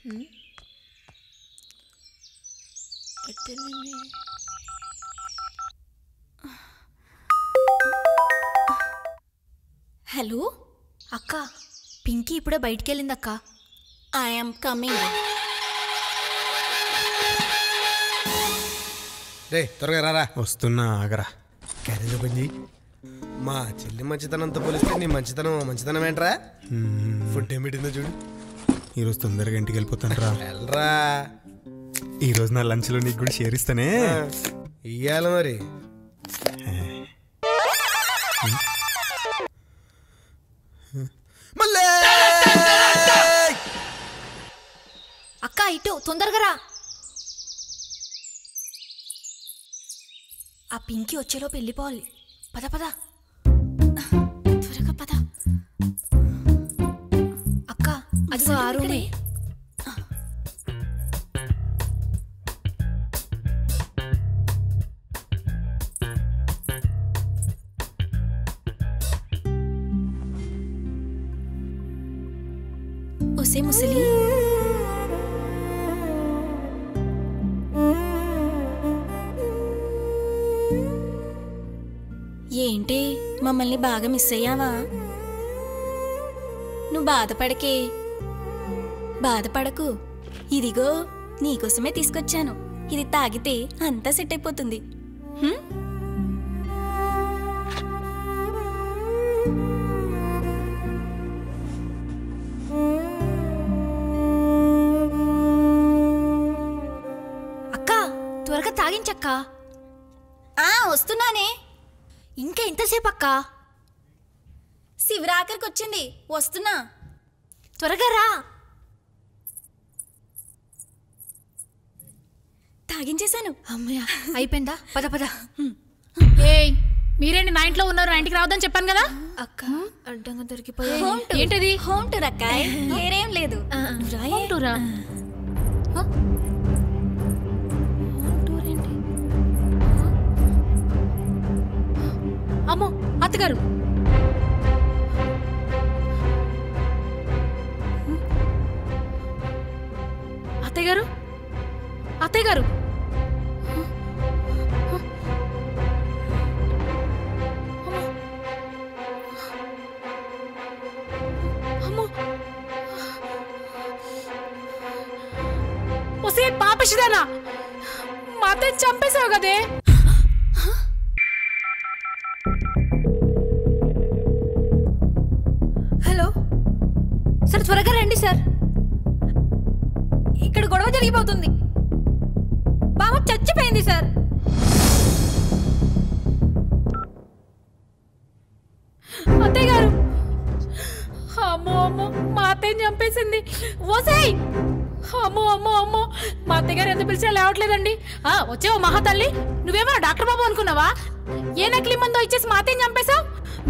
Hello అక్క, పింకీ ఇప్పుడే బయటికి వెళ్ళింది అక్క. I'm coming. రే త్వరగా రారా. వస్తున్నా, ఆగరా. క్యారేజ్ ఓపెన్ చేయి. మా చెల్లి మంచితనంతో పోలిస్తే నీ మంచితనం ఏంట్రా? ఫుడ్ ఏం పెట్టిందో చూడు. ఈరోజు తొందరగా ఇంటికి వెళ్ళిపోతాను రా. వెళ్ళరా. ఈరోజు నా లంచ్లో నీకు కూడా షేర్ ఇస్తానే. ఇయ్యాలి మరి. అక్క ఇటు తొందరగా రా. ఆ పింకీ వచ్చేలోపు వెళ్ళిపోవాలి. పద పద త్వరగా పద. అక్క అది ఆ రూమే. ఒసే ముసలి, ఏంటి మమ్మల్ని బాగా మిస్ అయ్యావా? నువ్వు బాధపడకు. ఇదిగో నీకోసమే తీసుకొచ్చాను. ఇది తాగితే అంతా సెట్ అయిపోతుంది. అక్క త్వరగా తాగించక్క. వస్తున్నానే. ఇంకా ఎంతసేపు అక్క? శివరాఖరికి వచ్చింది, వస్తున్నా. త్వరగా రా. తాగించేశాను. అమ్మయ్య అయిపోయిందా? పద పద. ఏయ్ మీరేంటి నా ఇంట్లో ఉన్నారు? నా ఇంటికి రావద్దని చెప్పాను కదా. అక్క అడ్డంగా దొరికిపోయా. ఏంటది? హోమ్ టూర్ అక్క. వేరేం లేదు. హోమ్ టూరా? అమ్మో అత్తగారు. అత్తయ్య గారు అమ్మో ఒసే పాపిషిదానా, మా అత్తయ్య చంపేశావు కదే. హలో సార్, త్వరగా రండి సార్. ఇక్కడ గొడవ జరిగిపోతుంది. బావ చచ్చిపోయింది సార్. అత్తయ్య గారు, అమ్మో అమ్మో మా అత్తయ్యని చంపేసింది. ఓసాయి అమ్మో అమ్మో అమ్మో, మా అత్తయ్య గారు ఎంత పిలిచినా లేవట్లేదండి. వచ్చావు మహాతల్లి, నువ్వేమో డాక్టర్ బాబు అనుకున్నావా? ఏ నకిలీ మందో ఇచ్చేసి మా అత్తయ్యని చంపేశావు.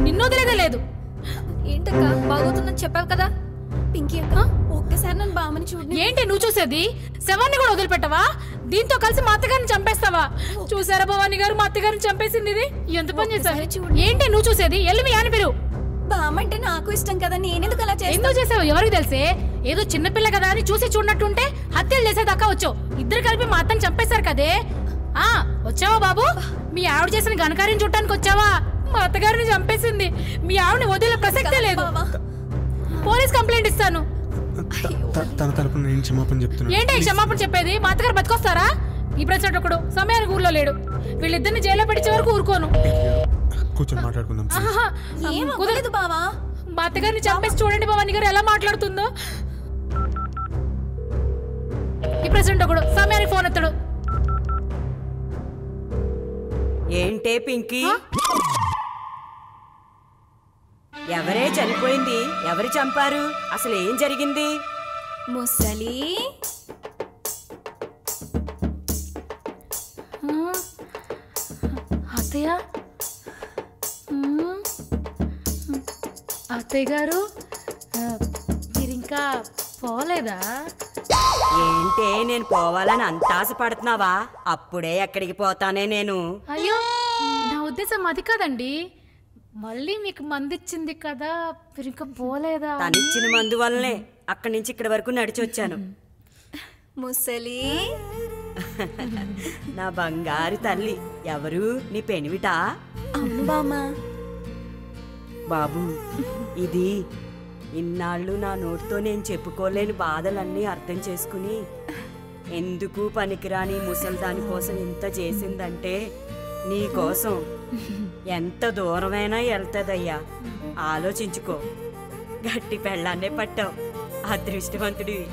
నిన్ను వదిలేదే లేదు. ఏంటక్క, బాగోతుందని చెప్పావు కదా. పింకీ అక్క ఒక్కసారి నన్ను బామని చూడండి. ఏంటి నువ్వు చూసేది? శవాన్ని కూడా వదిలిపెట్టవా? దీంతో కలిసి మా అత్తగారిని చంపేస్తావా? చూసారా భవానీ గారు, మా అత్తగారిని చంపేసింది. ఇది ఎంత పని చేశారు? ఏంటి నువ్వు చూసేది? ఎల్లు మీ ఆయన పేరు. బామంటే నాకు ఇష్టం కదా, నేనెందుకు అలా చేస్తాను? ఎందుకు చేసావు ఎవరికి తెలిసే? ఏదో చిన్నపిల్ల కదా అని చూసి చూడనట్టుంటే హత్యలు చేసేదాకా వచ్చావు. ఇద్దరు కలిపి మా అత్తని చంపేశారు కదే. వచ్చావా బాబు? మీ ఆవిడ చేసిన ఘనకార్యం చూడటానికి వచ్చావా? మా అత్తగారిని చంపేసింది. మీ ఆవిడని వదిలే ప్రసక్తే లేదు. పోలీస్ కంప్లైంట్ ఇస్తాను. తన తరపున నేను క్షమాపణ చెప్తున్నాను. ఏంటి క్షమాపణ చెప్పేది? మా అత్తగారు బతికొస్తారా? ఈ ప్రశ్న ఒకడు సమయానికి ఊర్లో లేడు. వీళ్ళిద్దరిని జైల్లో పెట్టించే వరకు ఊరుకోను. కూర్చొని మాట్లాడుకుందాం. కుదరదు బావా. మా అత్తగారిని చంపేసి చూడండి భవానీ గారు ఎలా మాట్లాడుతుందో. ఈ ప్రెసిడెంట్ ఒకడు సమయానికి ఫోన్ ఎత్తాడు. ఏంటే పింకీ, ఎవరే చనిపోయింది? ఎవరు చంపారు? అసలు ఏం జరిగింది? ముసలి అత్తయ్య, అత్తయ్య గారు మీరింకా పోలేదా? ఏంటే నేను పోవాలని అంత ఆశపడుతున్నావా? అప్పుడే ఎక్కడికి పోతానే నేను. అయ్యో నా ఉద్దేశం అది కాదండి. మళ్ళీ మీకు మందిచ్చింది కదా, మీరు ఇంకా పోలేదా? తనిచ్చిన మందు వల్లనే అక్కడి నుంచి ఇక్కడి వరకు నడిచి వచ్చాను. ముసలి నా బంగారు తల్లి. ఎవరు? నీ పెనివిటా? అవును బామ్మ. బాబు, ఇది ఇన్నాళ్ళు నా నోటితో నేను చెప్పుకోలేని బాధలన్నీ అర్థం చేసుకుని ఎందుకు పనికిరాని ముసలి దానికోసం ఇంత చేసిందంటే నీకోసం ఎంత దూరమైనా వెళ్తుందయ్యా. ఆలోచించుకో. గట్టి పెళ్ళాన్నే పట్టావు. అదృష్టవంతుడివి.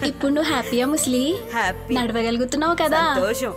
ఇప్పుడు నువ్వు హ్యాపీయా ముసలి? హ్యాపీ. నడవగలుగుతున్నావు కదా? సంతోషం.